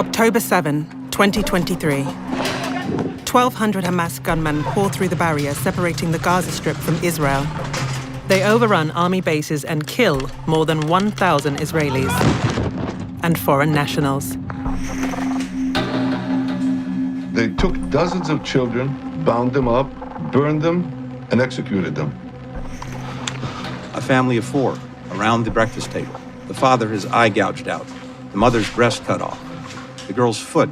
October 7, 2023. 1,200 Hamas gunmen pour through the barrier separating the Gaza Strip from Israel. They overrun army bases and kill more than 1,000 Israelis and foreign nationals. They took dozens of children, bound them up, burned them, and executed them. A family of 4 around the breakfast table. The father, his eye gouged out. The mother's breast cut off. The girl's foot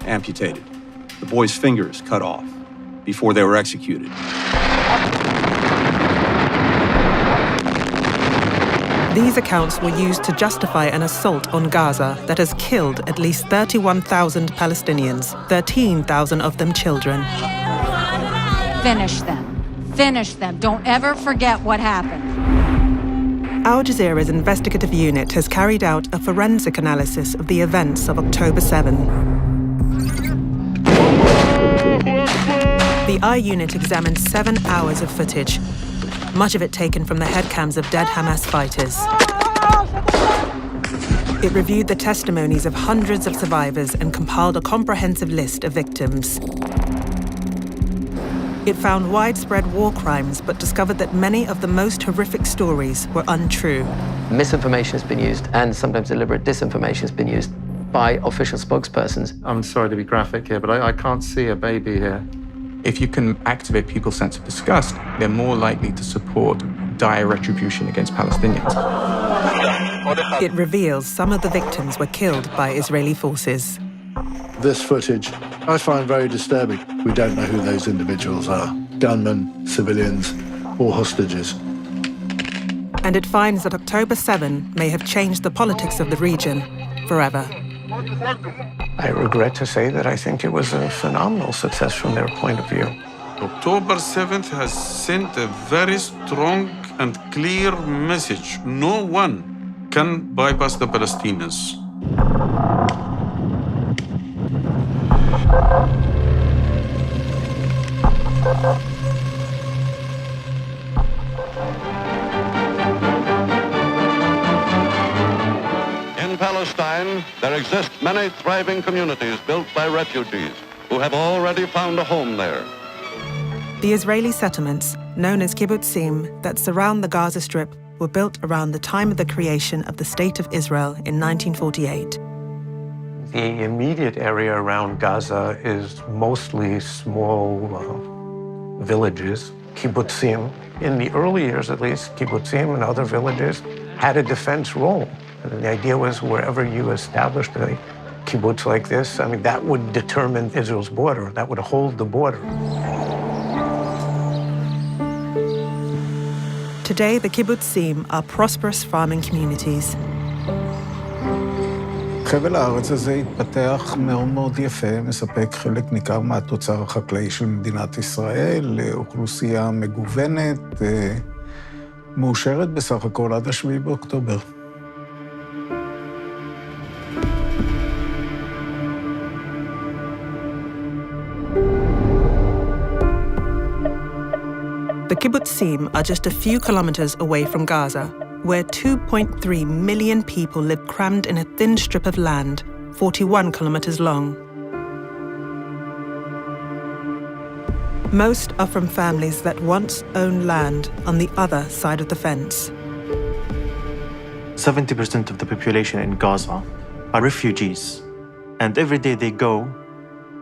amputated. The boy's fingers cut off before they were executed. These accounts were used to justify an assault on Gaza that has killed at least 31,000 Palestinians, 13,000 of them children. Finish them. Finish them. Don't ever forget what happened. Al Jazeera's investigative unit has carried out a forensic analysis of the events of October 7. The I unit examined 7 hours of footage, much of it taken from the headcams of dead Hamas fighters. It reviewed the testimonies of hundreds of survivors and compiled a comprehensive list of victims. It found widespread war crimes, but discovered that many of the most horrific stories were untrue. Misinformation has been used, and sometimes deliberate disinformation has been used by official spokespersons. I'm sorry to be graphic here, but I can't see a baby here. If you can activate people's sense of disgust, they're more likely to support dire retribution against Palestinians. It reveals some of the victims were killed by Israeli forces. This footage I find very disturbing. We don't know who those individuals are. Gunmen, civilians, or hostages. And it finds that October 7 may have changed the politics of the region forever. I regret to say that I think it was a phenomenal success from their point of view. October 7th has sent a very strong and clear message. No one can bypass the Palestinians. In Palestine, there exist many thriving communities built by refugees who have already found a home there. The Israeli settlements, known as kibbutzim, that surround the Gaza Strip were built around the time of the creation of the State of Israel in 1948. The immediate area around Gaza is mostly small villages, kibbutzim. In the early years, at least, kibbutzim and other villages had a defense role. And the idea was wherever you established a kibbutz like this, that would determine Israel's border. That would hold the border. Today, the kibbutzim are prosperous farming communities. חבל הארץ הזה התפתח מאוד מאוד יפה, מספק חלק ניכר מהתוצר החקלאי של מדינת ישראל, אוכלוסייה מגוונת, מאושרת בסך הכל עד 7 באוקטובר. The kibbutzim are just a few kilometers away from Gaza, where 2.3 million people live crammed in a thin strip of land, 41 kilometers long. Most are from families that once owned land on the other side of the fence. 70% of the population in Gaza are refugees, and every day they go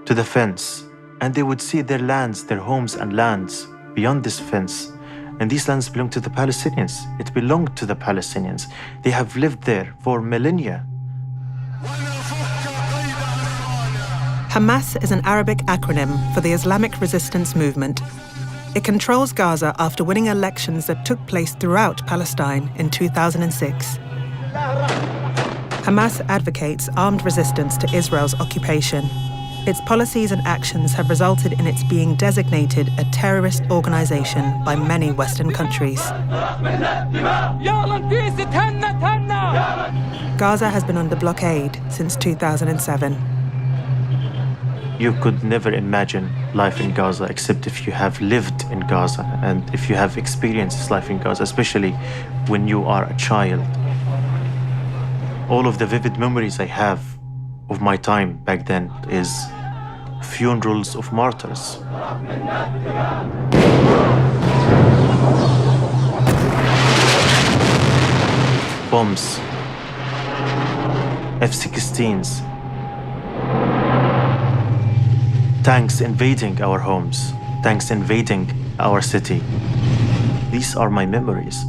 to the fence, and they would see their lands, their homes and lands beyond this fence. And these lands belong to the Palestinians. It belonged to the Palestinians. They have lived there for millennia. Hamas is an Arabic acronym for the Islamic Resistance Movement. It controls Gaza after winning elections that took place throughout Palestine in 2006. Hamas advocates armed resistance to Israel's occupation. Its policies and actions have resulted in its being designated a terrorist organization by many Western countries. Gaza has been under blockade since 2007. You could never imagine life in Gaza except if you have lived in Gaza and if you have experienced life in Gaza, especially when you are a child. All of the vivid memories I have of my time back then is funerals of martyrs. Bombs, F-16s, tanks invading our homes, tanks invading our city. These are my memories.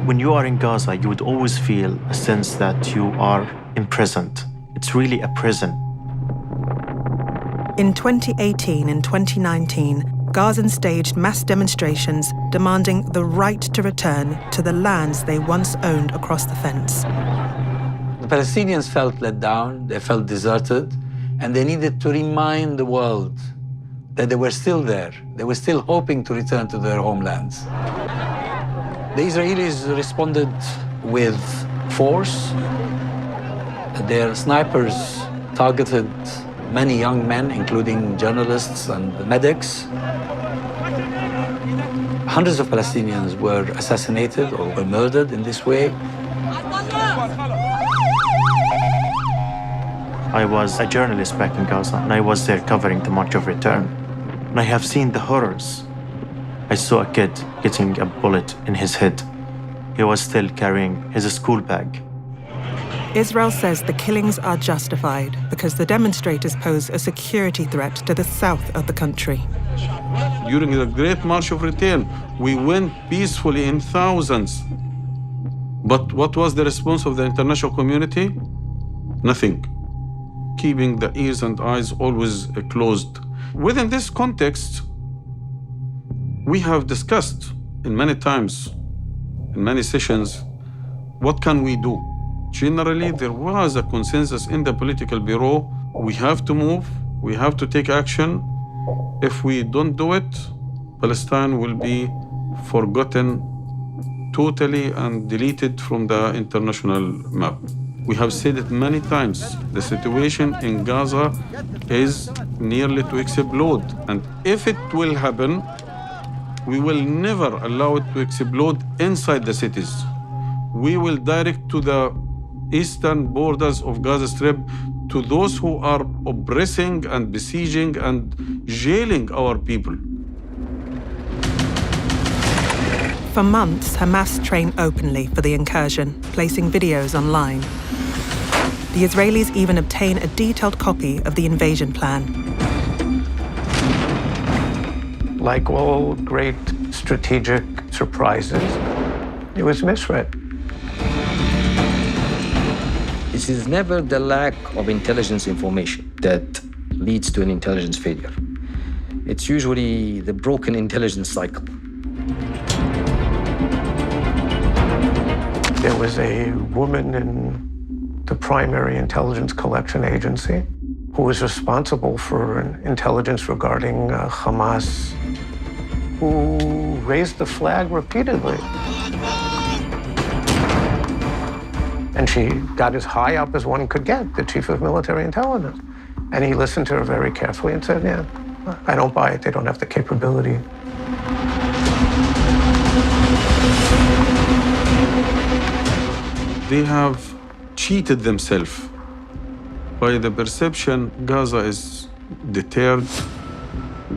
When you are in Gaza, you would always feel a sense that you are imprisoned. It's really a prison. In 2018 and 2019, Gazans staged mass demonstrations demanding the right to return to the lands they once owned across the fence. The Palestinians felt let down, they felt deserted, and they needed to remind the world that they were still there. They were still hoping to return to their homelands. The Israelis responded with force. Their snipers targeted many young men, including journalists and medics. Hundreds of Palestinians were assassinated or were murdered in this way. I was a journalist back in Gaza, and I was there covering the March of Return. And I have seen the horrors. I saw a kid getting a bullet in his head. He was still carrying his school bag. Israel says the killings are justified because the demonstrators pose a security threat to the south of the country. During the Great March of Return, we went peacefully in thousands. But what was the response of the international community? Nothing. Keeping the ears and eyes always closed. Within this context, we have discussed in many times, in many sessions, what can we do? Generally, there was a consensus in the political bureau. We have to move, we have to take action. If we don't do it, Palestine will be forgotten totally and deleted from the international map. We have said it many times. The situation in Gaza is nearly to explode. And if it will happen, we will never allow it to explode inside the cities. We will direct to the eastern borders of Gaza Strip to those who are oppressing and besieging and jailing our people. For months, Hamas trained openly for the incursion, placing videos online. The Israelis even obtain a detailed copy of the invasion plan. Like all great strategic surprises, it was misread. It is never the lack of intelligence information that leads to an intelligence failure. It's usually the broken intelligence cycle. There was a woman in the primary intelligence collection agency who was responsible for intelligence regarding Hamas, who raised the flag repeatedly. And she got as high up as one could get, the chief of military intelligence. And he listened to her very carefully and said, yeah, I don't buy it. They don't have the capability. They have cheated themselves by the perception Gaza is deterred.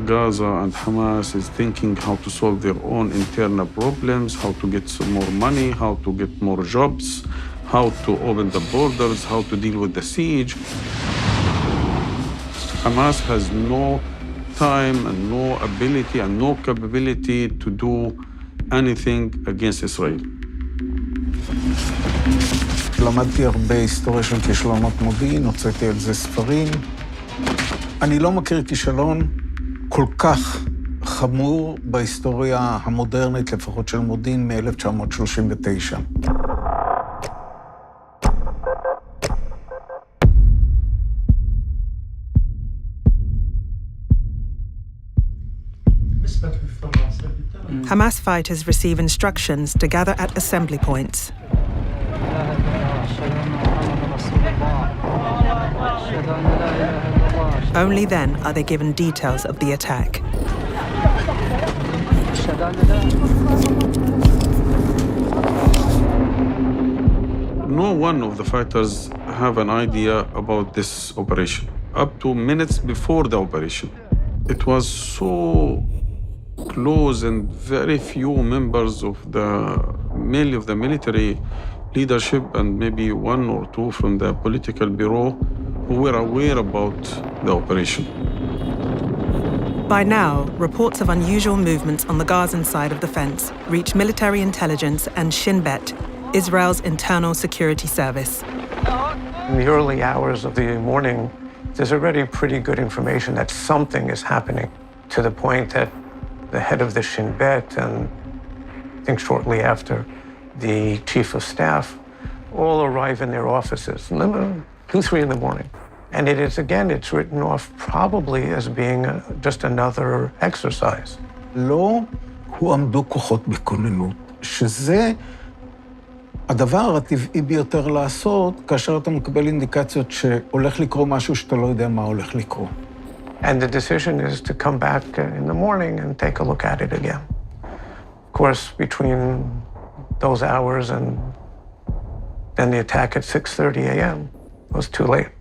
Gaza and Hamas is thinking how to solve their own internal problems, how to get some more money, how to get more jobs, how to open the borders, how to deal with the siege. Hamas has no time and no ability and no capability to do anything against Israel. למדתי הרבה היסטוריה של כישלונות מודיעין, הוצאתי על זה ספרים. אני לא מכיר כישלון כל כך חמור בהיסטוריה המודרנית, לפחות של מודיעין, מ-1939. Hamas fighters receive instructions to gather at assembly points. Only then are they given details of the attack. one of the fighters have an idea about this operation, up to minutes before the operation. It was so close and very few members of mainly of the military leadership and maybe one or two from the political bureau who were aware about the operation. By now, reports of unusual movements on the Gazan side of the fence reach military intelligence and Shin Bet, Israel's internal security service. In the early hours of the morning, there's already pretty good information that something is happening, to the point that the head of the Shin Bet and I think shortly after the chief of staff all arrive in their offices, 2, 3 in the morning. And it is, again, it's written off probably as being just another exercise. לא הועמדו כוחות בכוננות, שזה הדבר הטבעי ביותר לעשות כאשר אתה מקבל אינדיקציות שהולך לקרוא משהו שאתה לא יודע מה הולך לקרוא. And the decision is to come back in the morning and take a look at it again. Of course, between those hours and then the attack at 6:30 a.m., it was too late.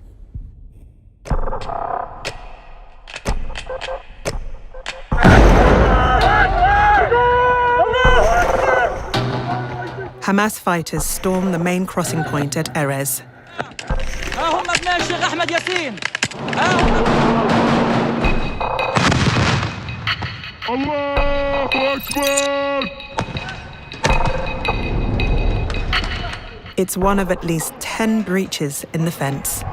Hamas fighters storm the main crossing point at Erez. It's one of at least 10 breaches in the fence.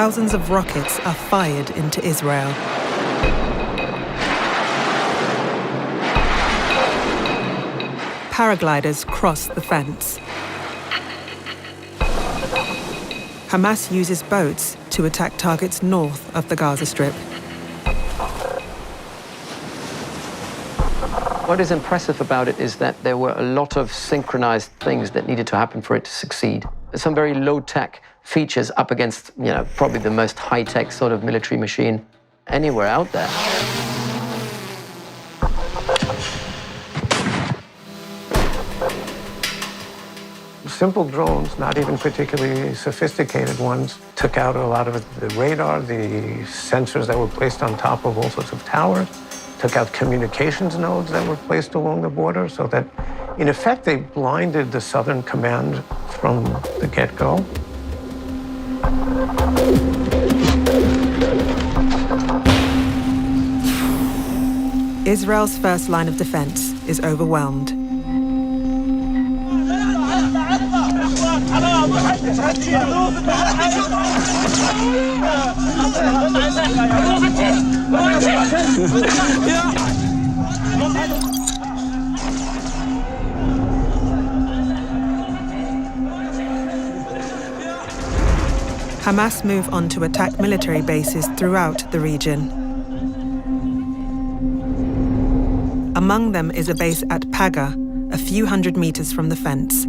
Thousands of rockets are fired into Israel. Paragliders cross the fence. Hamas uses boats to attack targets north of the Gaza Strip. What is impressive about it is that there were a lot of synchronized things that needed to happen for it to succeed. Some very low-tech features up against, probably the most high-tech sort of military machine anywhere out there. Simple drones, not even particularly sophisticated ones, took out a lot of the radar, the sensors that were placed on top of all sorts of towers, took out communications nodes that were placed along the border, so that, in effect, they blinded the Southern Command from the get-go. Israel's first line of defense is overwhelmed. Hamas move on to attack military bases throughout the region. Among them is a base at Paga, a few hundred meters from the fence.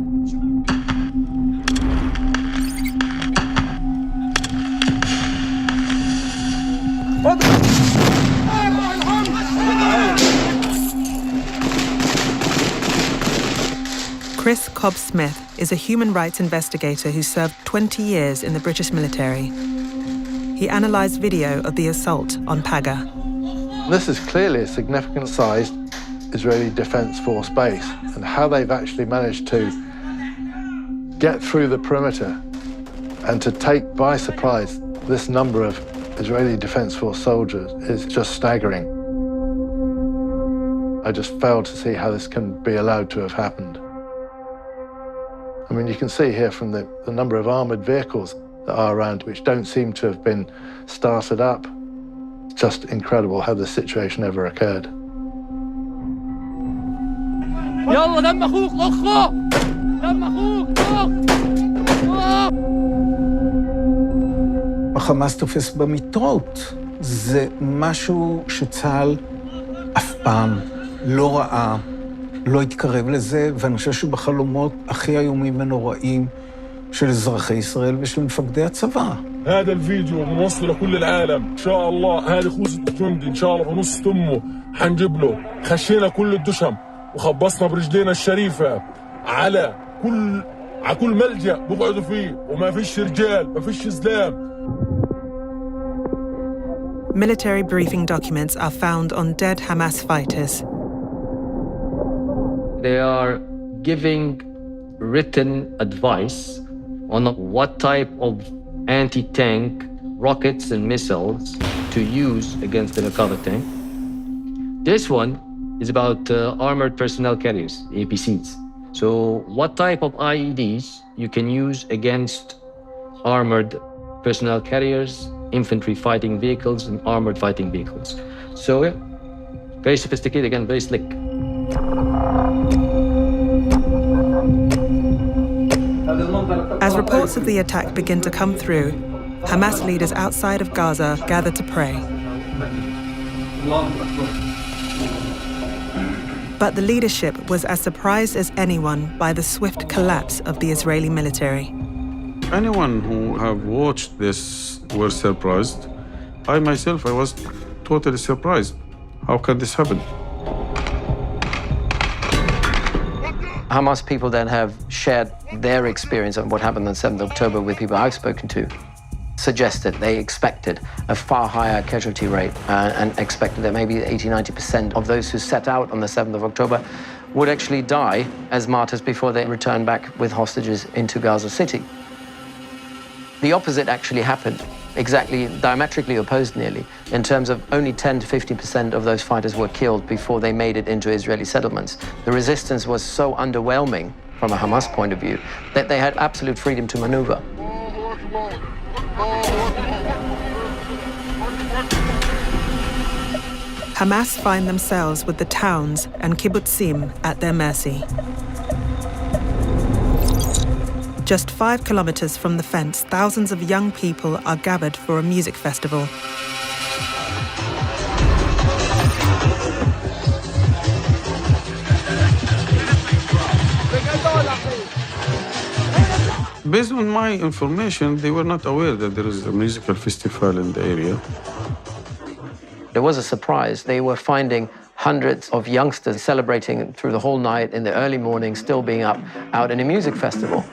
Chris Cobb-Smith is a human rights investigator who served 20 years in the British military. He analysed video of the assault on Paga. This is clearly a significant-sized Israeli Defense Force base, and how they've actually managed to get through the perimeter and to take by surprise this number of Israeli Defense Force soldiers is just staggering. I just fail to see how this can be allowed to have happened. I mean, you can see here from the number of armoured vehicles that are around, which don't seem to have been started up. It's just incredible how this situation ever occurred. החמאס תופס במיטות. זה משהו שצה"ל אף פעם לא ראה, לא התקרב לזה, ואני חושב שבחלומות הכי איומים ונוראים של אזרחי ישראל ושל מפקדי הצבא. هذا الفيديو بنوصله لكل العالم إن شاء الله. هذه خوذة جندي إن شاء الله بنص تمه حنجيب له. خشينا كل الدشم وخبصنا برجلينا الشريفة على كل ملجأ بقعدوا فيه، وما فيش رجال ما فيش زلام. Military briefing documents are found on dead Hamas fighters. They are giving written advice on what type of anti-tank rockets and missiles to use against the Merkava tank. This one is about armored personnel carriers, APCs. So what type of IEDs you can use against armored personnel carriers, infantry fighting vehicles, and armored fighting vehicles. So yeah, very sophisticated, again, very slick. As reports of the attack begin to come through, Hamas leaders outside of Gaza gather to pray. But the leadership was as surprised as anyone by the swift collapse of the Israeli military. Anyone who have watched this were surprised. I myself, I was totally surprised. How can this happen? Hamas people then have shared their experience of what happened on 7th October with people I've spoken to, suggested they expected a far higher casualty rate and expected that maybe 80–90% of those who set out on the 7th of October would actually die as martyrs before they return back with hostages into Gaza City. The opposite actually happened, exactly diametrically opposed nearly, in terms of only 10–50% of those fighters were killed before they made it into Israeli settlements. The resistance was so underwhelming from a Hamas point of view that they had absolute freedom to maneuver. Hamas find themselves with the towns and kibbutzim at their mercy. Just 5 kilometers from the fence, thousands of young people are gathered for a music festival. Based on my information, they were not aware that there is a musical festival in the area. It was a surprise. They were finding hundreds of youngsters celebrating through the whole night, in the early morning, still being up, out in a music festival.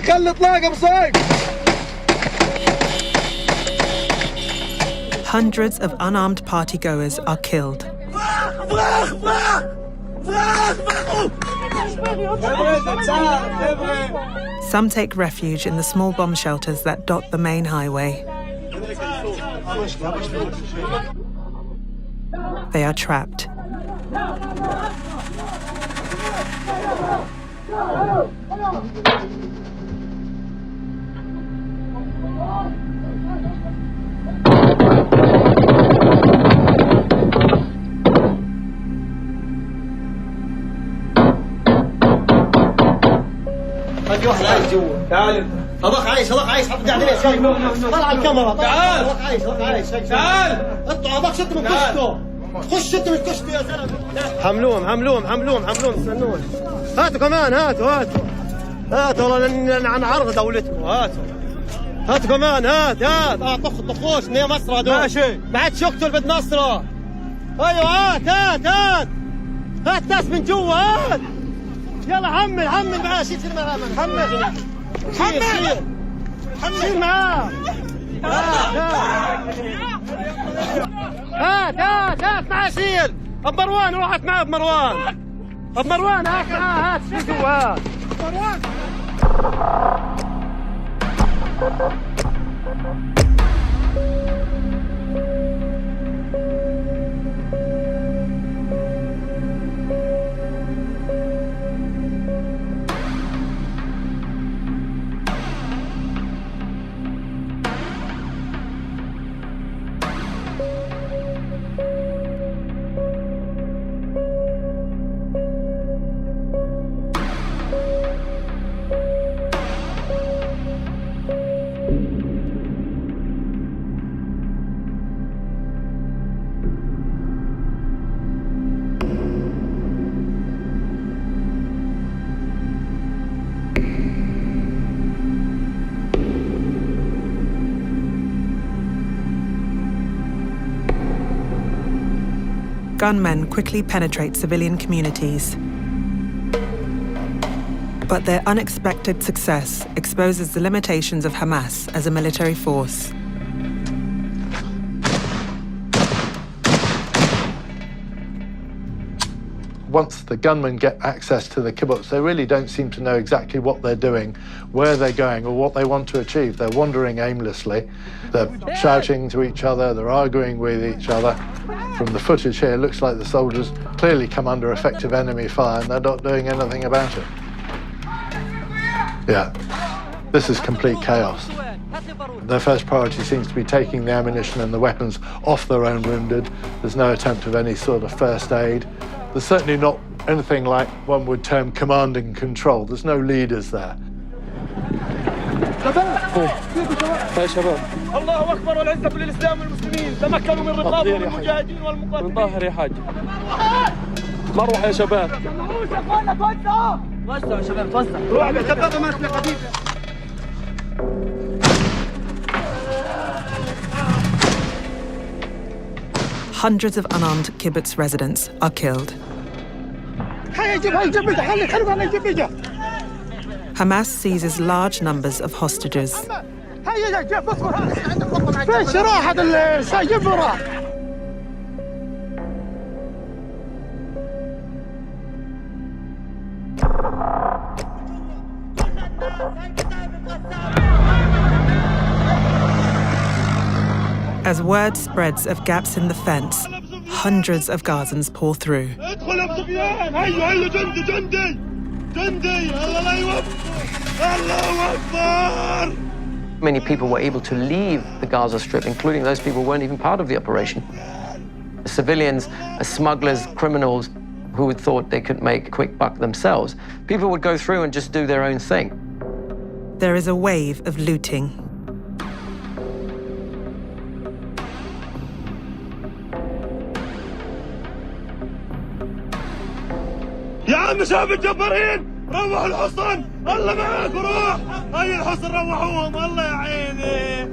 خلي اطلاق ابو سعيد. Hundreds of unarmed partygoers are killed. Some take refuge in the small bomb shelters that dot the main highway. They are trapped. في واحد عايش جوا. تعال هذاك عايش حط قاعدين شايفه. طلع الكاميرا. تعال هذاك عايش. تعال اطلع هذاك شد من كشته. خش شد من كشته يا زلمه. حملوهم استنون. هاتوا كمان هاتوا والله عن عرض دولتكم. هاتوا كمان هات طخوش نية مصر هذول. ماشي ما عادش يقتل بد نصره. ايوه هات ناس من جوا هات. يلا حمل معاه شيل معاه شيل معاه هات معاه شيل بمروان روحت معاه بمروان هات معاه شيل جوا مروان gunmen quickly penetrate civilian communities. But their unexpected success exposes the limitations of Hamas as a military force. Once the gunmen get access to the kibbutz, they really don't seem to know exactly what they're doing, where they're going, or what they want to achieve. They're wandering aimlessly. They're shouting to each other. They're arguing with each other. From the footage here, it looks like the soldiers clearly come under effective enemy fire, and they're not doing anything about it. Yeah, this is complete chaos. Their first priority seems to be taking the ammunition and the weapons off their own wounded. There's no attempt of any sort of first aid. There's certainly not anything like one would term command and control. There's no leaders there. الله أكبر والعزة للإسلام والمسلمين تمكنوا من رقاب المجاهدين والمقاتلين يا حاج مروح يا شباب وسعوا يا شباب توسعوا روح بالشباب ما اسمه قديم Hundreds of unarmed kibbutz residents are killed. Hamas seizes large numbers of hostages. As word spreads of gaps in the fence, hundreds of Gazans pour through. Many people were able to leave the Gaza Strip, including those people who weren't even part of the operation. Civilians, smugglers, criminals who had thought they could make a quick buck themselves. People would go through and just do their own thing. There is a wave of looting. يا عم شباب الجبارين روحوا الحصن الله معاك روح هاي الحصن روحوهم الله يا عيني.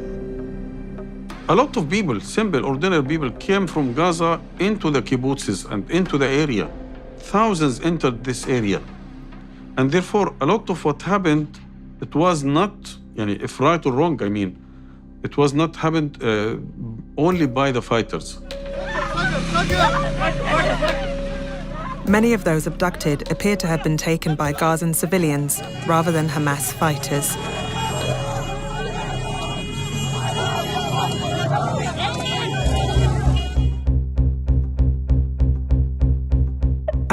A lot of people, simple, ordinary people, came from Gaza into the kibbutzes and into the area. Thousands entered this area. And therefore, a lot of what happened, it was not, if right or wrong, it was not happened only by the fighters. Many of those abducted appear to have been taken by Gazan civilians rather than Hamas fighters.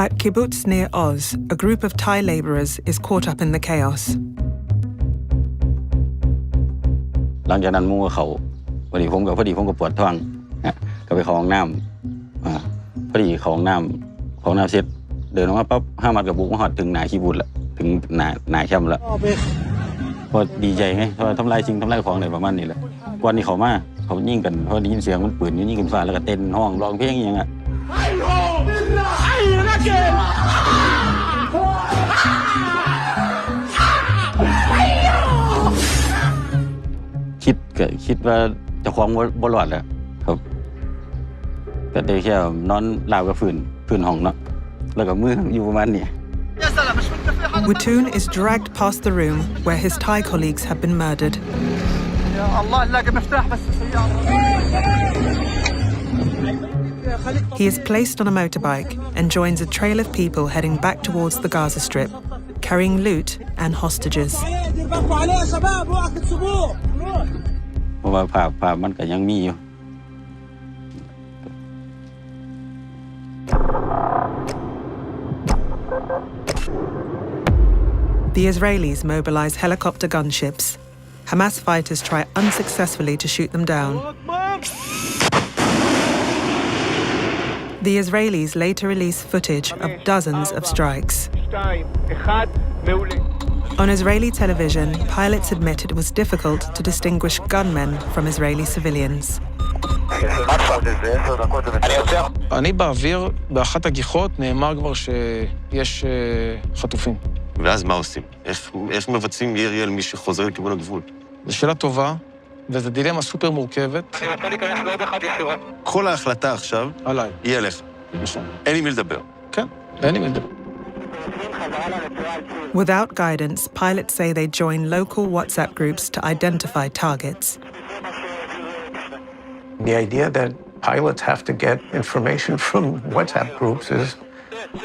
At kibbutz near Oz, a group of Thai laborers is caught up in the chaos. หลังจากนั้นมู่เขาพอดีผมก็ปวดท้องก็ไปเข้าห้องน้ำพอดีเข้าห้องน้ำเสร็จเดินออกมาปั๊บ5 มัดกับบุกมาหอดถึงหน้าคีบุตรละถึงหน้าแคมป์ละพอดีใจไงเพราะทำลายของอะไรประมาณนี้แหละวันนี้เขายิงกันพอได้ยินเสียงมันปืนยิงกันฟ้าแล้วก็เต้นห้องร้องเพลงอย่างเงี้ยคิดว่าจะคว้างบอลอดแหละครับก็ได้แค่นอนลาวกับฝืนห้องเนาะแล้วก็มืออยู่ประมาณนี้ Wutun is dragged past the room where his Thai colleagues have been murdered. He is placed on a motorbike and joins a trail of people heading back towards the Gaza Strip, carrying loot and hostages. เพราะว่าภาพมันก็ยังมีอยู่ The Israelis mobilize helicopter gunships. Hamas fighters try unsuccessfully to shoot them down. The Israelis later release footage of dozens of strikes. On Israeli television, pilots admit it was difficult to distinguish gunmen from Israeli civilians. אני באוויר, באחת הגיחות נאמר כבר שיש חטופים. ואז מה עושים? איך מבצעים ירי על מי שחוזר לכיוון הגבול? זו שאלה טובה, וזו דילמה סופר מורכבת. כל ההחלטה עכשיו היא עליך. אין עם מי לדבר. כן, אין עם מי לדבר. Without guidance, pilots say they join local WhatsApp groups to identify targets. The idea that pilots have to get information from WhatsApp groups is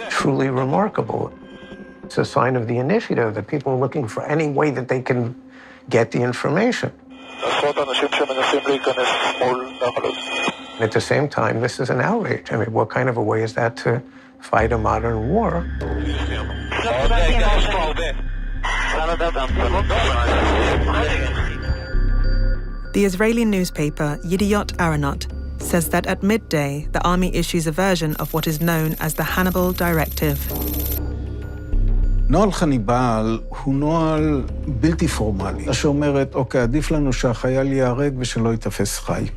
truly remarkable. It's a sign of the initiative that people are looking for any way that they can get the information. At the same time, this is an outrage. I mean, what kind of a way is that to fight a modern war? The Israeli newspaper Yediot Aharonot says that at midday, the army issues a version of what is known as the Hannibal Directive. נוהל חניבל הוא נוהל בלתי פורמלי, שאומרת, אוקיי, עדיף לנו שהחייל ייהרג ושלא ייתפס חי.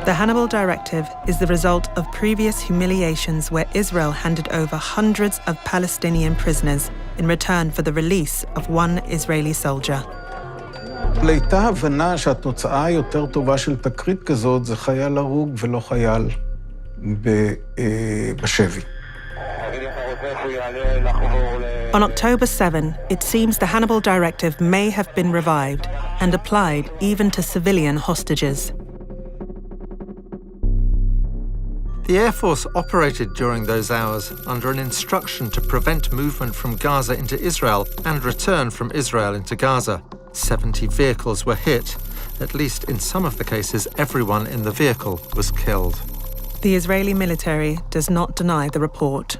The Hannibal Directive is the result of previous humiliations where Israel handed over hundreds of Palestinian prisoners in return for the release of one Israeli soldier. הייתה הבנה שהתוצאה היותר טובה של תקרית כזאת זה חייל הרוג ולא חייל בשבי. On October 7, it seems the Hannibal Directive may have been revived and applied even to civilian hostages. The Air Force operated during those hours under an instruction to prevent movement from Gaza into Israel and return from Israel into Gaza. 70 vehicles were hit. At least in some of the cases, everyone in the vehicle was killed. The Israeli military does not deny the report.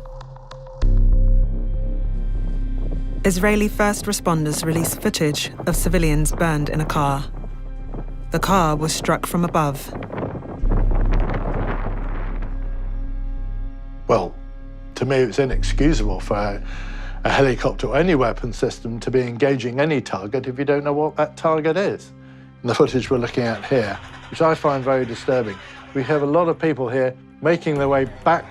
Israeli first responders released footage of civilians burned in a car. The car was struck from above. Well, to me, it's inexcusable for a helicopter or any weapon system to be engaging any target if you don't know what that target is. And the footage we're looking at here, which I find very disturbing, we have a lot of people here making their way back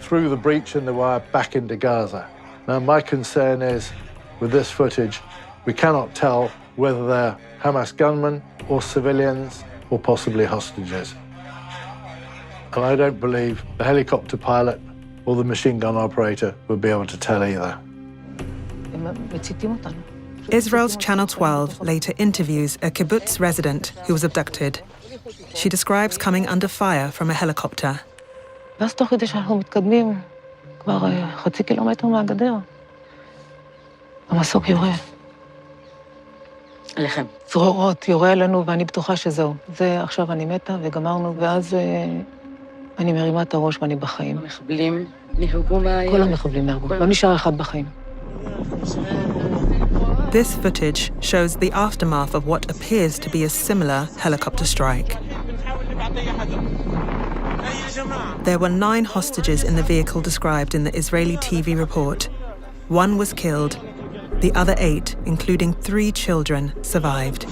through the breach in the wire back into Gaza. Now, my concern is, with this footage, we cannot tell whether they're Hamas gunmen or civilians or possibly hostages. And I don't believe the helicopter pilot or the machine gun operator would be able to tell either. Israel's Channel 12 later interviews a kibbutz resident who was abducted. She describes coming under fire from a helicopter. ואז תוך כדי שאנחנו מתקדמים, כבר חצי קילומטר מהגדר, המסוק יורה. עליכם. צרורות, יורה עלינו, ואני בטוחה שזהו. זה עכשיו אני מתה וגמרנו, ואז אני מרימה את הראש ואני בחיים. המחבלים נהרגו מהיום? כל המחבלים נהרגו. לא נשאר אחד בחיים. This footage shows the aftermath of what appears to be a similar helicopter strike. There were 9 hostages in the vehicle described in the Israeli TV report. 1 was killed. The other 8, including 3 children, survived.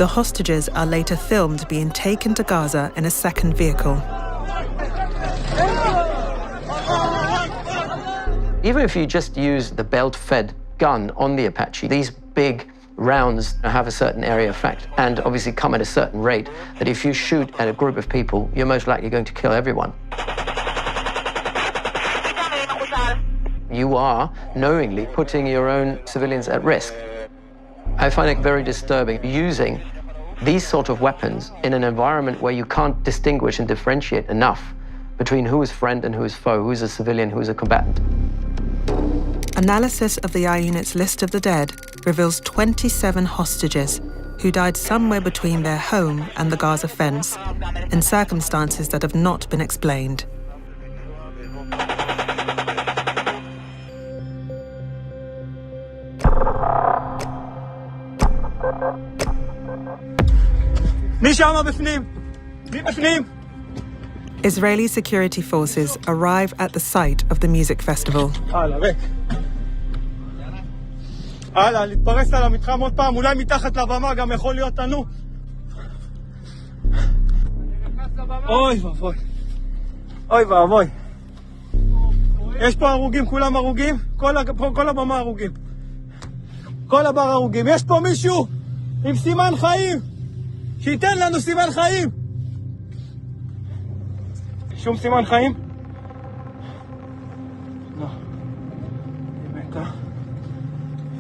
The hostages are later filmed being taken to Gaza in a second vehicle. Even if you just use the belt-fed gun on the Apache, these big rounds have a certain area effect and obviously come at a certain rate that if you shoot at a group of people, you're most likely going to kill everyone. You are knowingly putting your own civilians at risk. I find it very disturbing using these sort of weapons in an environment where you can't distinguish and differentiate enough between who is friend and who is foe, who is a civilian, who is a combatant. Analysis of the I Unit's list of the dead reveals 27 hostages who died somewhere between their home and the Gaza fence in circumstances that have not been explained. Israeli security forces arrive at the site of the music festival. להתפרס על המתחם עוד פעם, אולי מתחת לבמה גם יכול להיות לנו. אוי ואבוי. אוי ואבוי. יש פה הרוגים, כולם הרוגים? כל הבמה הרוגים. כל הבר הרוגים. יש פה מישהו עם סימן חיים. שייתן לנו סימן חיים. שום סימן חיים? לא.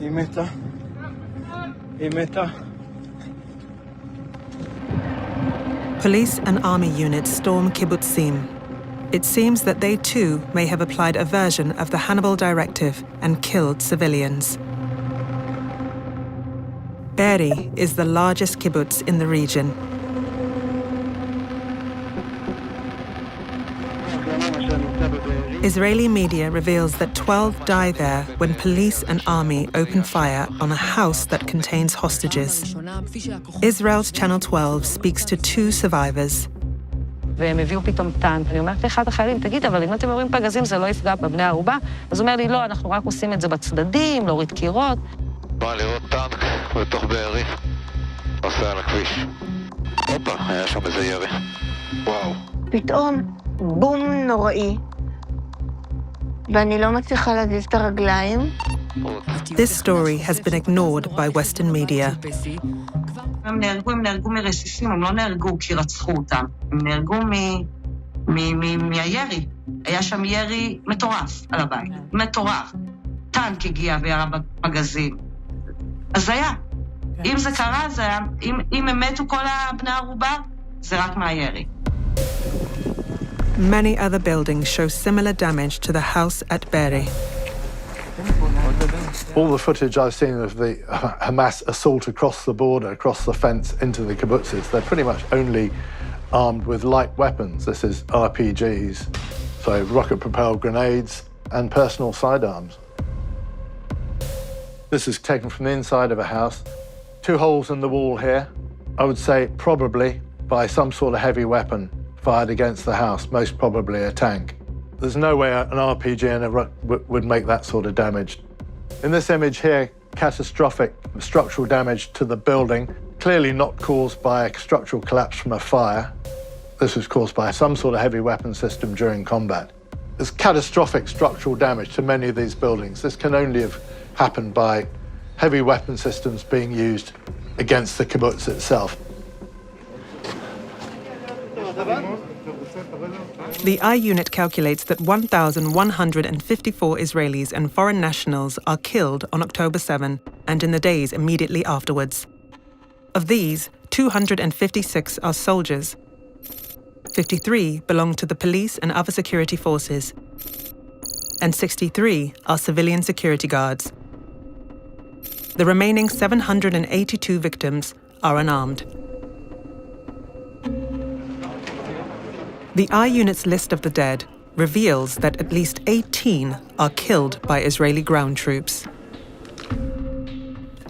היא מתה. היא מתה. Police and army units storm kibbutzim. It seems that they too may have applied a version of the Hannibal Directive and killed civilians. Be'eri is the largest kibbutz in the region. Israeli media reveals that 12 die there when police and army open fire on a house that contains hostages. Israel's Channel 12 speaks to 2 survivors. והם הביאו פתאום טנק, ואני אומרת לאחד החיילים, תגיד, אבל אם אתם יורים פגזים זה לא יפגע בבני הערובה? אז הוא אומר לי, לא, אנחנו רק עושים את זה בצדדים, להוריד קירות. בא לראות טנק בתוך בארי, עושה על הכביש. הופה, היה שם איזה ירי. וואו. פתאום בום נוראי, ואני לא מצליחה להזיז את הרגליים. This story has been ignored by Western media. הם נהרגו מרסיסים, הם לא נהרגו כי רצחו אותם. הם נהרגו מהירי. היה שם ירי מטורף על הבית. מטורף. טנק הגיע וירה בפגזים. אז זה היה. אם זה קרה, זה היה. אם הם מתו כל הבני ערובה, זה רק מהירי. Many other buildings show similar damage to the house at Be'eri. All the footage I've seen of the Hamas assault across the border, across the fence into the kibbutzes, they're pretty much only armed with light weapons. This is RPGs, so rocket-propelled grenades and personal sidearms. This is taken from the inside of a house. 2 holes in the wall here. I would say probably by some sort of heavy weapon fired against the house, most probably a tank. There's no way an RPG and would make that sort of damage. In this image here, catastrophic structural damage to the building, clearly not caused by a structural collapse from a fire. This was caused by some sort of heavy weapon system during combat. There's catastrophic structural damage to many of these buildings. This can only have happened by heavy weapon systems being used against the kibbutz itself. The I unit calculates that 1,154 Israelis and foreign nationals are killed on October 7 and in the days immediately afterwards. Of these, 256 are soldiers. 53 belong to the police and other security forces. And 63 are civilian security guards. The remaining 782 victims are unarmed. The I unit's list of the dead reveals that at least 18 are killed by Israeli ground troops.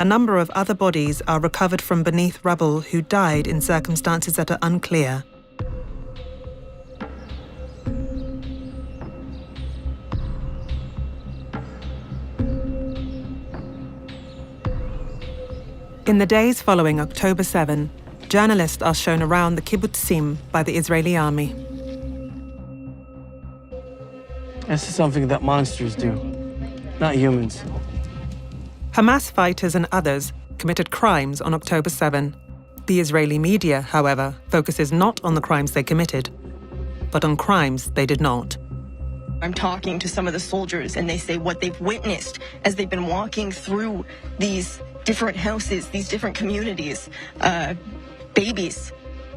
A number of other bodies are recovered from beneath rubble who died in circumstances that are unclear. In the days following October 7, journalists are shown around the kibbutzim by the Israeli army. This is something that monsters do, not humans. Hamas fighters and others committed crimes on October 7. The Israeli media, however, focuses not on the crimes they committed, but on crimes they did not. I'm talking to some of the soldiers, and they say what they've witnessed as they've been walking through these different houses, these different communities. Babies,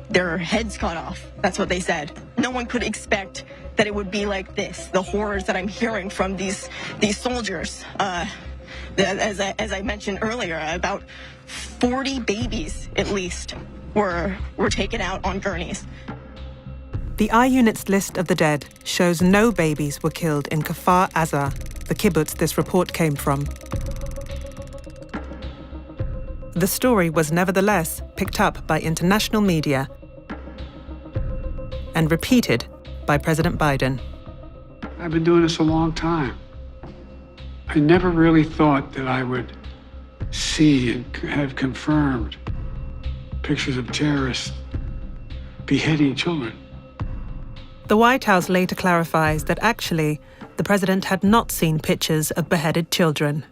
their heads cut off. That's what they said. No one could expect that it would be like this. The horrors that I'm hearing from these soldiers. As I mentioned earlier, about 40 babies at least were taken out on gurneys. The I unit's list of the dead shows no babies were killed in Kfar Aza, the kibbutz this report came from. The story was nevertheless picked up by international media and repeated by President Biden. I've been doing this a long time. I never really thought that I would see and have confirmed pictures of terrorists beheading children. The White House later clarifies that actually, the president had not seen pictures of beheaded children.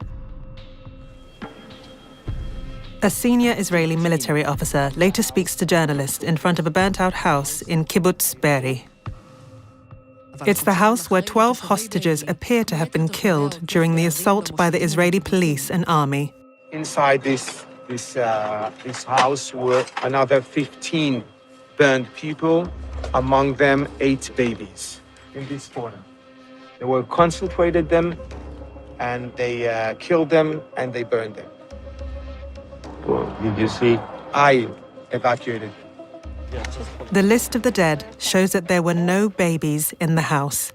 A senior Israeli military officer later speaks to journalists in front of a burnt-out house in Kibbutz Be'eri. It's the house where 12 hostages appear to have been killed during the assault by the Israeli police and army. Inside this house were another 15 burned people, among them 8 babies in this corner. They were concentrated them, and they killed them, and they burned them. Well, did you see? I evacuated. The list of the dead shows that there were no babies in the house.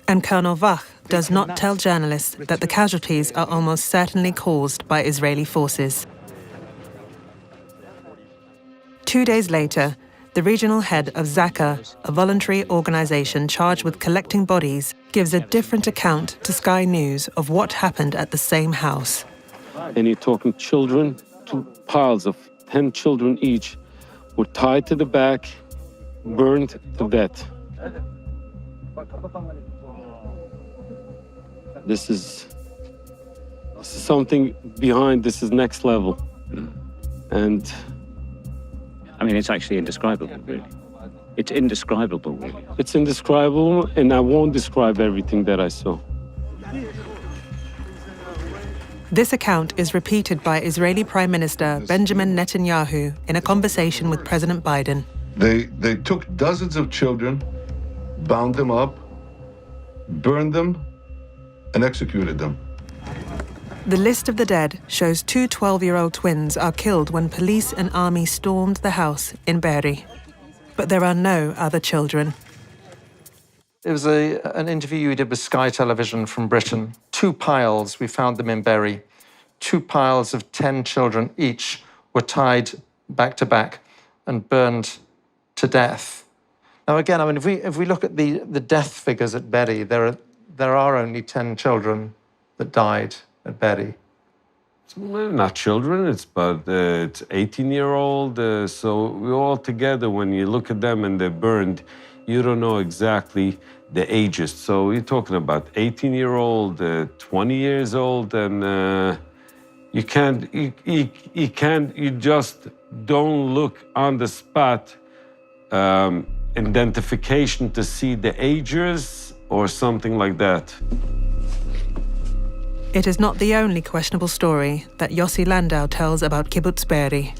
And Colonel Vach does not tell journalists that the casualties are almost certainly caused by Israeli forces. 2 days later, the regional head of Zaka, a voluntary organization charged with collecting bodies, gives a different account to Sky News of what happened at the same house. And you're talking children, 2 piles of 10 children each, were tied to the back, burned to death. This is something behind, this is next level. And I mean, it's actually indescribable, really. It's indescribable, really. It's indescribable, and I won't describe everything that I saw. This account is repeated by Israeli Prime Minister Benjamin Netanyahu in a conversation with President Biden. They took dozens of children, bound them up, burned them, and executed them. The list of the dead shows 2 12-year-old twins are killed when police and army stormed the house in Be'eri. But there are no other children. It was an interview you did with Sky Television from Britain. 2 piles, we found them in Be'eri. 2 piles of 10 children each were tied back to back and burned to death. Now again, I mean, if we look at the death figures at Be'eri, there are only 10 children that died at Be'eri. Well, not children, it's 18-year-old. So we all together, when you look at them and they're burned, you don't know exactly the ages. So you're talking about 18-year-old, 20 years old, and you just don't look on the spot identification to see the ages or something like that. It is not the only questionable story that Yossi Landau tells about Kibbutz Be'eri.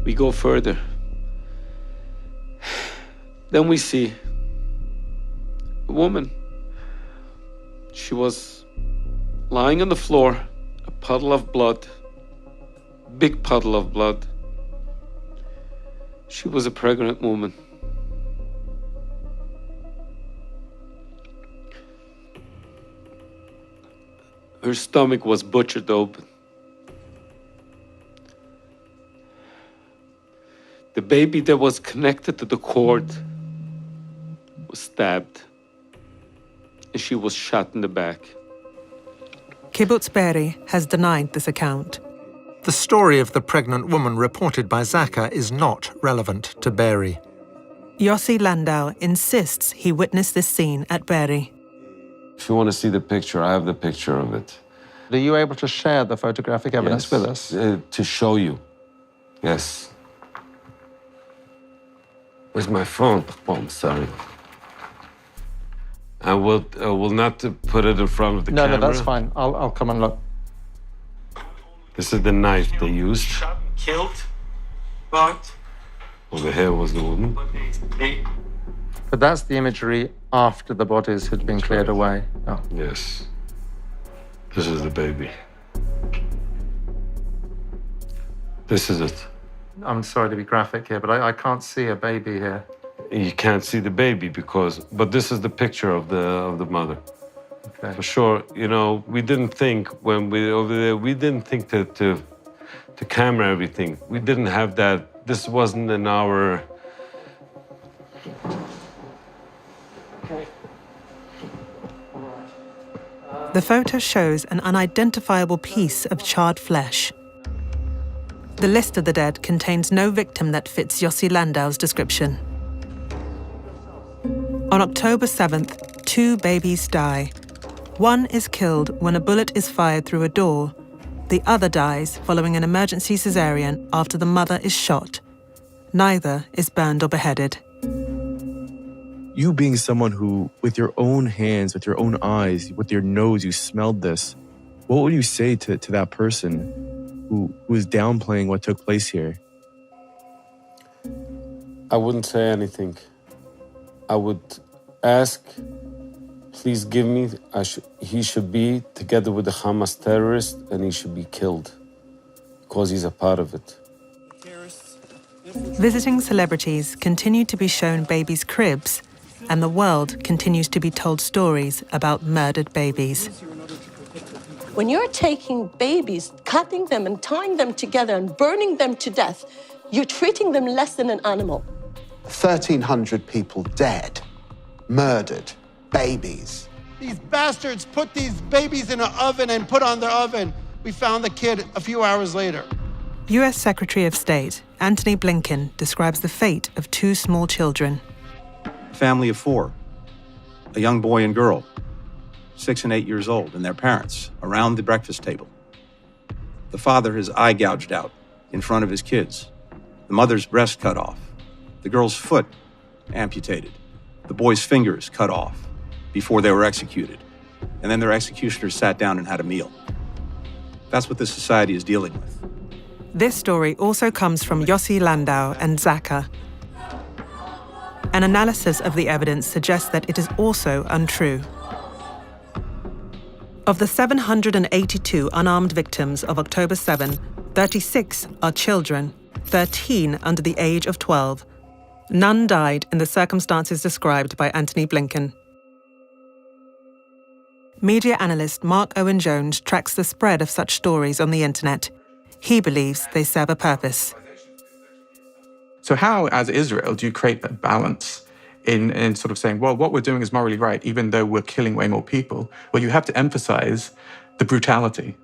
We go further. Then we see a woman. She was lying on the floor, a puddle of blood, big puddle of blood. She was a pregnant woman. Her stomach was butchered open. The baby that was connected to the cord was stabbed, and she was shot in the back. Kibbutz Be'eri has denied this account. The story of the pregnant woman reported by Zaka is not relevant to Be'eri. Yossi Landau insists he witnessed this scene at Be'eri. If you want to see the picture, I have the picture of it. Are you able to share the photographic evidence with us? To show you, yes. Where's my phone? Oh, I'm sorry. I will not put it in front of the camera. No, that's fine. I'll come and look. This is the knife they used. Shot and killed, but Over here was the woman. But that's the imagery after the bodies had been cleared away. Oh. Yes. This is the baby. This is it. I'm sorry to be graphic here, but I can't see a baby here. You can't see the baby but this is the picture of the mother. Okay. For sure, you know, we didn't think when we were over there, we didn't think to camera everything. We didn't have that. This wasn't in our. The photo shows an unidentifiable piece of charred flesh. The list of the dead contains no victim that fits Yossi Landau's description. On October 7th, 2 babies die. One is killed when a bullet is fired through a door. The other dies following an emergency cesarean after the mother is shot. Neither is burned or beheaded. You being someone who, with your own hands, with your own eyes, with your nose, you smelled this, what would you say to that person who is downplaying what took place here? I wouldn't say anything. I would ask, please give me, he should be together with the Hamas terrorist and he should be killed because he's a part of it. Visiting celebrities continue to be shown babies' cribs, and the world continues to be told stories about murdered babies. When you're taking babies, cutting them and tying them together and burning them to death, you're treating them less than an animal. 1,300 people dead, murdered, babies. These bastards put these babies in an oven and put on the oven. We found the kid a few hours later. US Secretary of State Antony Blinken describes the fate of two small children. A family of four, a young boy and girl, 6 and 8 years old, and their parents around the breakfast table. The father, his eye gouged out in front of his kids. The mother's breast cut off. The girl's foot amputated. The boy's fingers cut off before they were executed. And then their executioners sat down and had a meal. That's what this society is dealing with. This story also comes from Yossi Landau and Zaka. An analysis of the evidence suggests that it is also untrue. Of the 782 unarmed victims of October 7, 36 are children, 13 under the age of 12. None died in the circumstances described by Antony Blinken. Media analyst Mark Owen Jones tracks the spread of such stories on the internet. He believes they serve a purpose. So how, as Israel, do you create that balance in sort of saying, well, what we're doing is morally right, even though we're killing way more people? Well, you have to emphasize the brutality,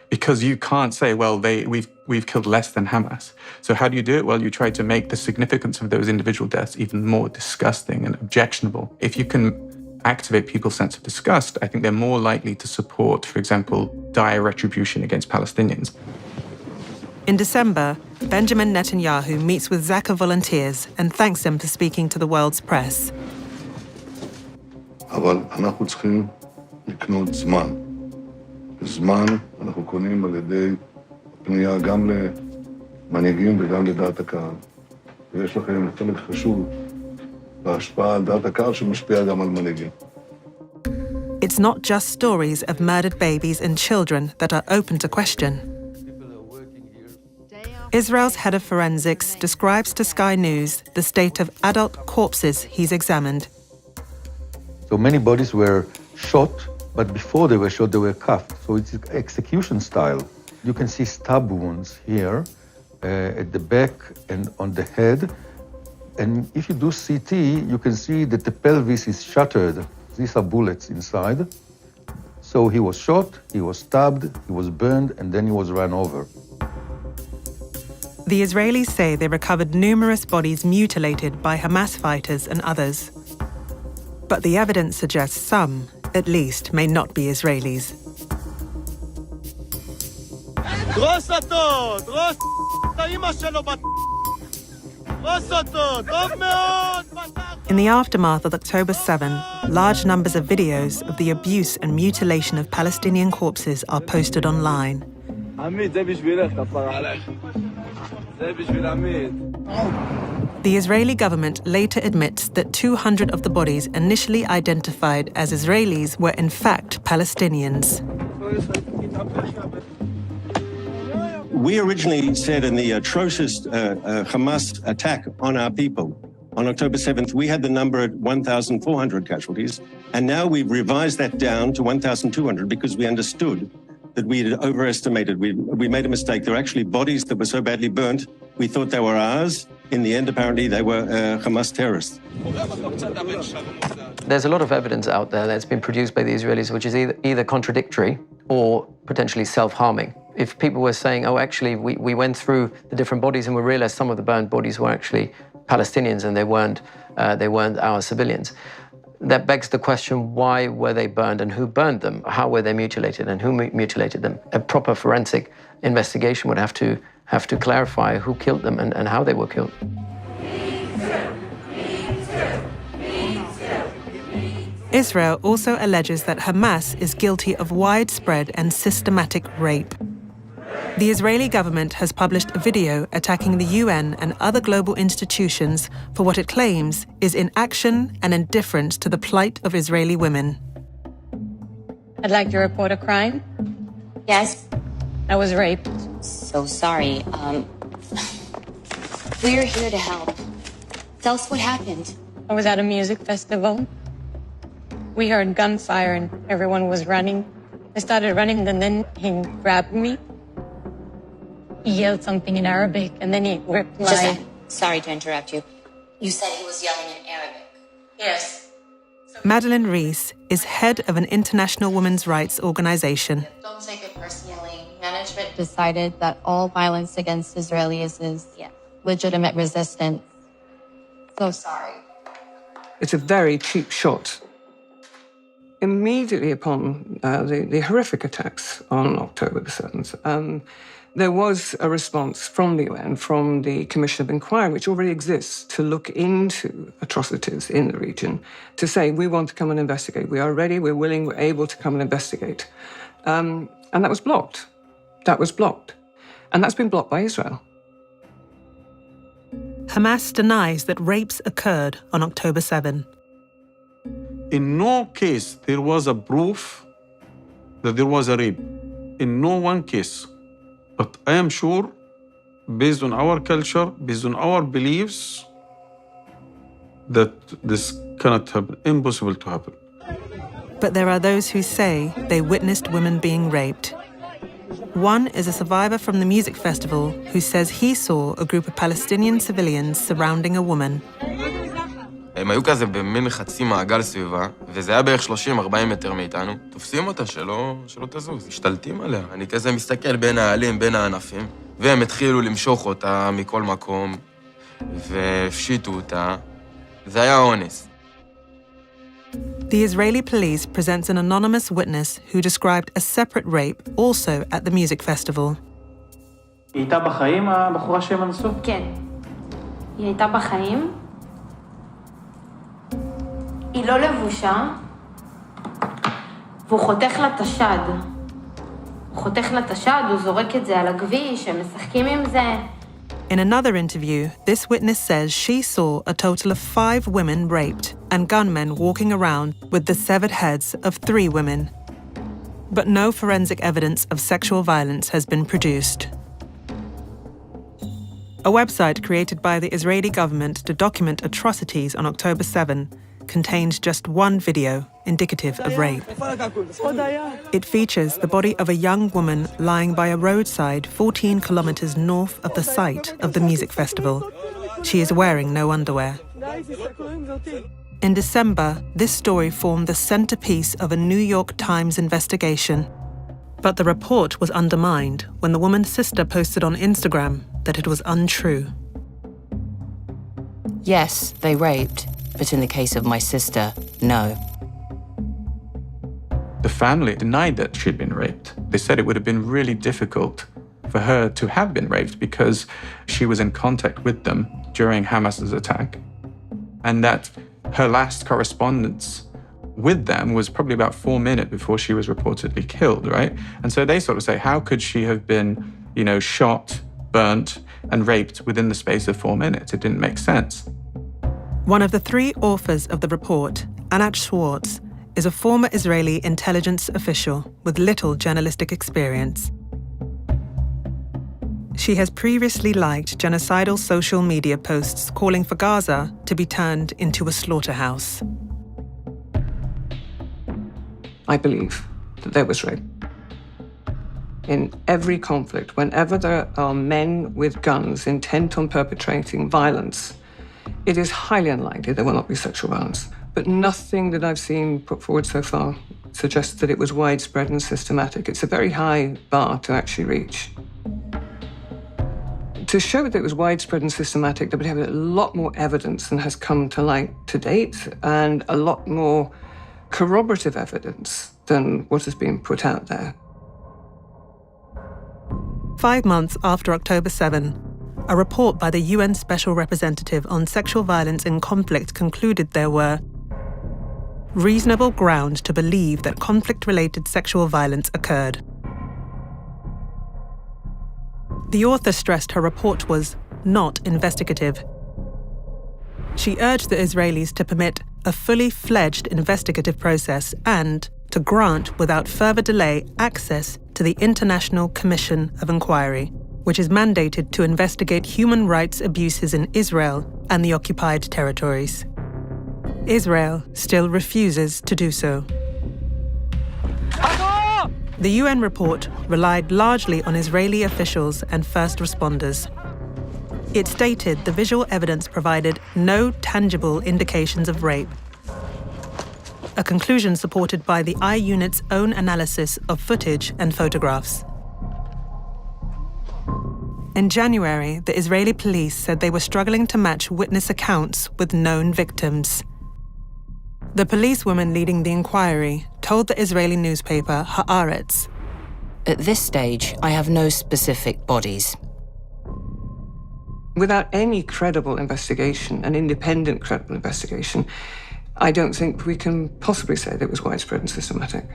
because you can't say, well, we've killed less than Hamas. So how do you do it? Well, you try to make the significance of those individual deaths even more disgusting and objectionable. If you can activate people's sense of disgust, I think they're more likely to support, for example, dire retribution against Palestinians. In December, Benjamin Netanyahu meets with Zaka volunteers and thanks them for speaking to the world's press. אבל אנחנו צריכים לקנות זמן. זמן אנחנו קונים על ידי פנייה גם למנהיגים וגם לדעת הקהל. ויש לכם חלק חשוב בהשפעה על דעת הקהל שמשפיע גם על מנהיגים. It's not just stories of murdered babies and children that are open to question. Israel's head of forensics describes to Sky News the state of adult corpses he's examined. So many bodies were shot, but before they were shot, they were cuffed. So it's execution style. You can see stab wounds here at the back and on the head. And if you do CT, you can see that the pelvis is shattered. These are bullets inside. So he was shot, he was stabbed, he was burned, and then he was run over. The Israelis say they recovered numerous bodies mutilated by Hamas fighters and others. But the evidence suggests some, at least, may not be Israelis. In the aftermath of October 7, large numbers of videos of the abuse and mutilation of Palestinian corpses are posted online. The Israeli government later admits that 200 of the bodies initially identified as Israelis were in fact Palestinians. We originally said in the atrocious Hamas attack on our people on October 7th, we had the number at 1,400 casualties, and now we've revised that down to 1,200 because we understood that we had overestimated. We made a mistake. There were actually bodies that were so badly burnt, we thought they were ours. In the end, apparently, they were Hamas terrorists. There's a lot of evidence out there that's been produced by the Israelis, which is either contradictory or potentially self-harming. If people were saying, oh, actually, we went through the different bodies and we realized some of the burned bodies were actually Palestinians and they weren't our civilians. That begs the question, why were they burned and who burned them? How were they mutilated and who mutilated them? A proper forensic investigation would have to clarify who killed them and how they were killed. Israel also alleges that Hamas is guilty of widespread and systematic rape. The Israeli government has published a video attacking the UN and other global institutions for what it claims is inaction and indifference to the plight of Israeli women. I'd like to report a crime. Yes? I was raped. So sorry. We're here to help. Tell us what happened. I was at a music festival. We heard gunfire and everyone was running. I started running and then he grabbed me. He yelled something in Arabic and then he ripped my... Sorry to interrupt you. You said he was yelling in Arabic. Yes. Madeleine Rees is head of an international women's rights organization. Don't take it personally. Management decided that all violence against Israelis is legitimate resistance. So sorry. It's a very cheap shot. Immediately upon the horrific attacks on October the 7th, there was a response from the UN, from the Commission of Inquiry, which already exists, to look into atrocities in the region, to say, we want to come and investigate. We are ready, we're willing, we're able to come and investigate. And that was blocked. That was blocked. And that's been blocked by Israel. Hamas denies that rapes occurred on October 7. In no case there was a proof that there was a rape. In no one case. But I am sure, based on our culture, based on our beliefs, that this cannot happen, impossible to happen. But there are those who say they witnessed women being raped. One is a survivor from the music festival who says he saw a group of Palestinian civilians surrounding a woman. הם היו כזה במין חצי מעגל סביבה, וזה היה בערך 30-40 מטר מאיתנו. תופסים אותה שלא תזוז, משתלטים עליה. אני כזה מסתכל בין העלים, בין הענפים, והם התחילו למשוך אותה מכל מקום, והפשיטו אותה. זה היה אונס. The Israeli police presents an anonymous witness who described a separate rape also at the music festival. היא הייתה בחיים, הבחורה שהם אנסו? כן. היא הייתה בחיים. היא לא לבושה, והוא חותך לה את השד. הוא חותך לה את השד, הוא זורק את זה על הכביש, הם משחקים עם זה. In another interview, this witness says she saw a total of 5 women raped and gunmen walking around with the severed heads of 3 women. But no forensic evidence of sexual violence has been produced. A website created by the Israeli government to document atrocities on October 7 contains just one video indicative of rape. It features the body of a young woman lying by a roadside 14 kilometers north of the site of the music festival. She is wearing no underwear. In December, this story formed the centerpiece of a New York Times investigation. But the report was undermined when the woman's sister posted on Instagram that it was untrue. Yes, they raped. But in the case of my sister, no. The family denied that she'd been raped. They said it would have been really difficult for her to have been raped because she was in contact with them during Hamas's attack, and that her last correspondence with them was probably about 4 minutes before she was reportedly killed, right? And so they sort of say, how could she have been, shot, burnt, and raped within the space of 4 minutes? It didn't make sense. One of the 3 authors of the report, Anat Schwartz, is a former Israeli intelligence official with little journalistic experience. She has previously liked genocidal social media posts calling for Gaza to be turned into a slaughterhouse. I believe that there was rape. In every conflict, whenever there are men with guns intent on perpetrating violence, it is highly unlikely there will not be sexual violence. But nothing that I've seen put forward so far suggests that it was widespread and systematic. It's a very high bar to actually reach. To show that it was widespread and systematic, there would have a lot more evidence than has come to light to date, and a lot more corroborative evidence than what has been put out there. 5 months after October 7, a report by the UN Special Representative on Sexual Violence in Conflict concluded there were reasonable ground to believe that conflict-related sexual violence occurred. The author stressed her report was not investigative. She urged the Israelis to permit a fully fledged investigative process and to grant, without further delay, access to the International Commission of Inquiry, which is mandated to investigate human rights abuses in Israel and the occupied territories. Israel still refuses to do so. The UN report relied largely on Israeli officials and first responders. It stated the visual evidence provided no tangible indications of rape, a conclusion supported by the I-Unit's own analysis of footage and photographs. In January, the Israeli police said they were struggling to match witness accounts with known victims. The policewoman leading the inquiry told the Israeli newspaper Haaretz, "At this stage, I have no specific bodies." Without any credible investigation, an independent credible investigation, I don't think we can possibly say that it was widespread and systematic.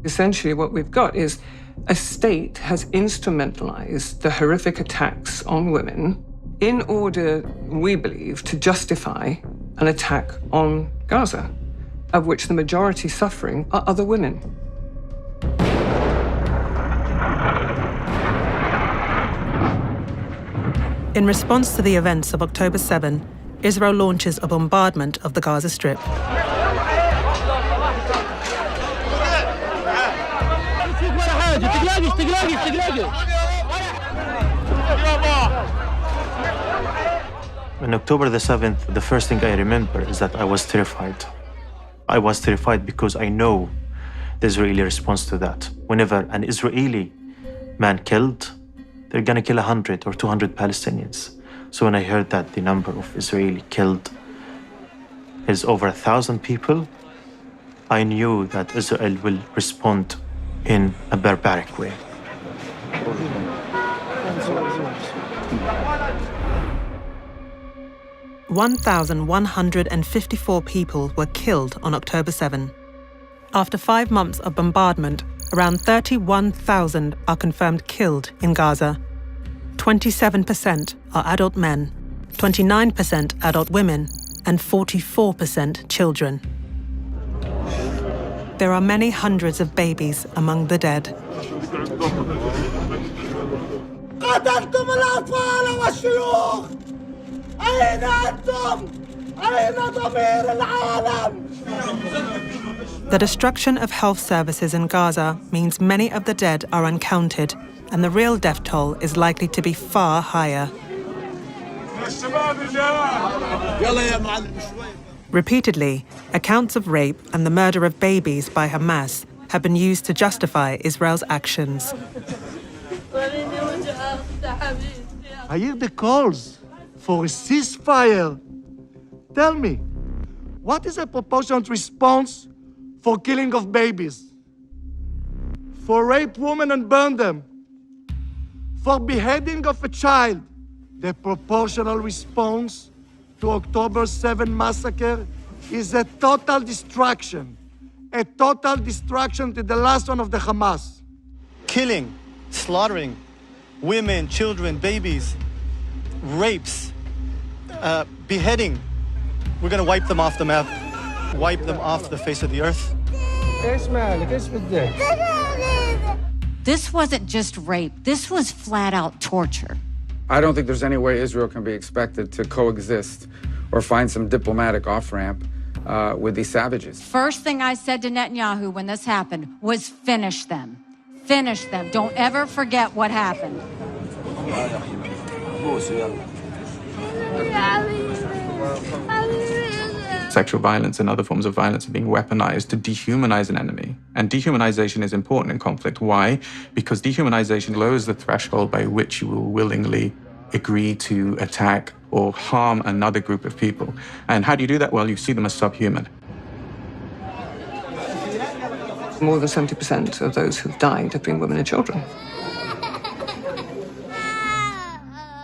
Essentially, what we've got is a state has instrumentalized the horrific attacks on women in order, we believe, to justify an attack on Gaza, of which the majority suffering are other women. In response to the events of October 7, Israel launches a bombardment of the Gaza Strip. On October the 7th, the first thing I remember is that I was terrified. I was terrified because I know the Israeli response to that. Whenever an Israeli man killed, they're gonna kill 100 or 200 Palestinians. So when I heard that the number of Israeli killed is over 1,000 people, I knew that Israel will respond in a barbaric way. "1,154 people were killed on October 7. After 5 months of bombardment, around 31,000 are confirmed killed in Gaza. 27% are adult men, 29% adult women, and 44% children. There are many hundreds of babies among the dead. قتلتم الأطفال والشيوخ. أين أنتم؟ أين ضمير العالم؟ The destruction of health services in Gaza means many of the dead are uncounted, and the real death toll is likely to be far higher. Repeatedly, accounts of rape and the murder of babies by Hamas have been used to justify Israel's actions. I hear the calls for a ceasefire. Tell me, what is a proportionate response for killing of babies? For rape women and burn them? For beheading of a child? The proportional response to October 7 massacre is a total destruction. A total destruction to the last one of the Hamas. Killing, slaughtering women, children, babies, rapes, beheading. We're gonna wipe them off the map, wipe them off the face of the earth. This wasn't just rape, this was flat out torture. I don't think there's any way Israel can be expected to coexist or find some diplomatic off-ramp with these savages. First thing I said to Netanyahu when this happened was finish them. Finish them. Don't ever forget what happened. Sexual violence and other forms of violence are being weaponized to dehumanize an enemy. And dehumanization is important in conflict. Why? Because dehumanization lowers the threshold by which you will willingly agree to attack or harm another group of people. And how do you do that? Well, you see them as subhuman. More than 70% of those who've died have been women and children.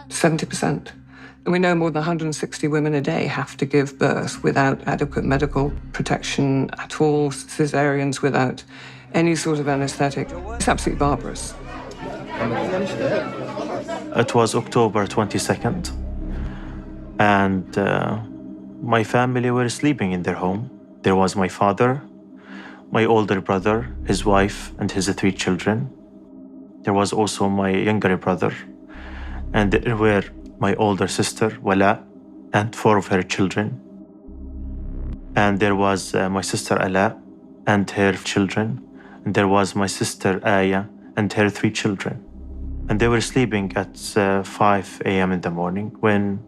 70%. And we know more than 160 women a day have to give birth without adequate medical protection at all, cesareans without any sort of anesthetic. It's absolutely barbarous. It was October 22nd, and my family were sleeping in their home. There was my father, my older brother, his wife, and his 3 children. There was also my younger brother, and there were my older sister, Wala, and 4 of her children. And there was my sister, Ala, and her children. And there was my sister, Aya, and her 3 children. And they were sleeping at 5 a.m. in the morning when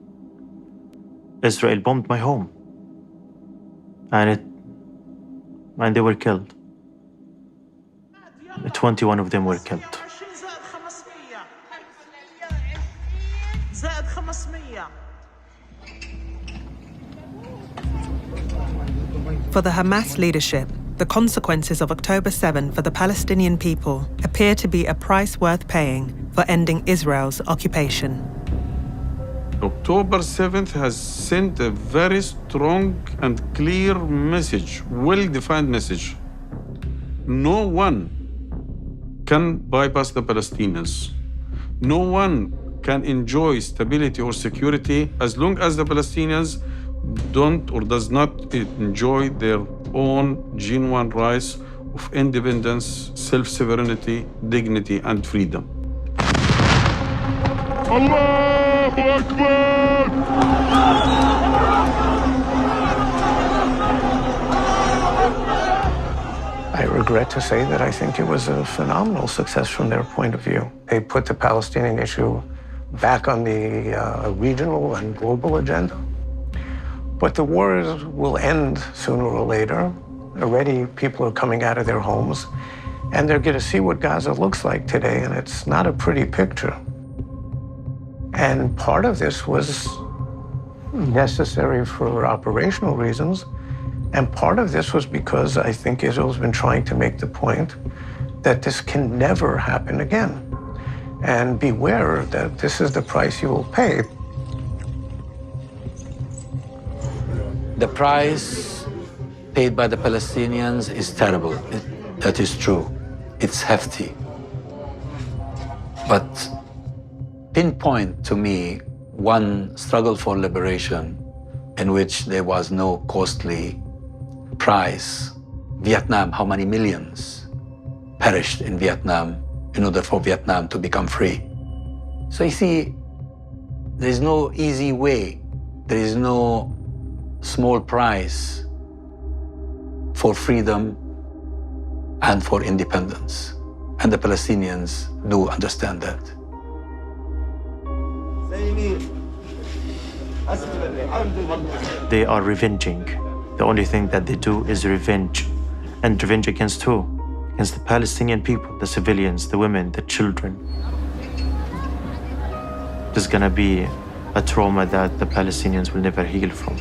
Israel bombed my home. And they were killed. 21 of them were killed. For the Hamas leadership, the consequences of October 7 for the Palestinian people appear to be a price worth paying for ending Israel's occupation. October 7th has sent a very strong and clear message, well-defined message. No one can bypass the Palestinians. No one can enjoy stability or security as long as the Palestinians don't or does not enjoy their own genuine rights of independence, self-sovereignty, dignity, and freedom. Allahu Akbar! I regret to say that I think it was a phenomenal success from their point of view. They put the Palestinian issue back on the regional and global agenda. But the wars will end sooner or later. Already people are coming out of their homes, and they're going to see what Gaza looks like today, and it's not a pretty picture. And part of this was necessary for operational reasons, and part of this was because I think Israel's been trying to make the point that this can never happen again. And beware that this is the price you will pay. The price paid by the Palestinians is terrible. That is true. It's hefty. But pinpoint to me one struggle for liberation in which there was no costly price. Vietnam, how many millions perished in Vietnam in order for Vietnam to become free? So you see, there is no easy way. There is no small price for freedom and for independence. And the Palestinians do understand that. They are revenging. The only thing that they do is revenge. And revenge against who? Against the Palestinian people, the civilians, the women, the children. There's gonna be a trauma that the Palestinians will never heal from.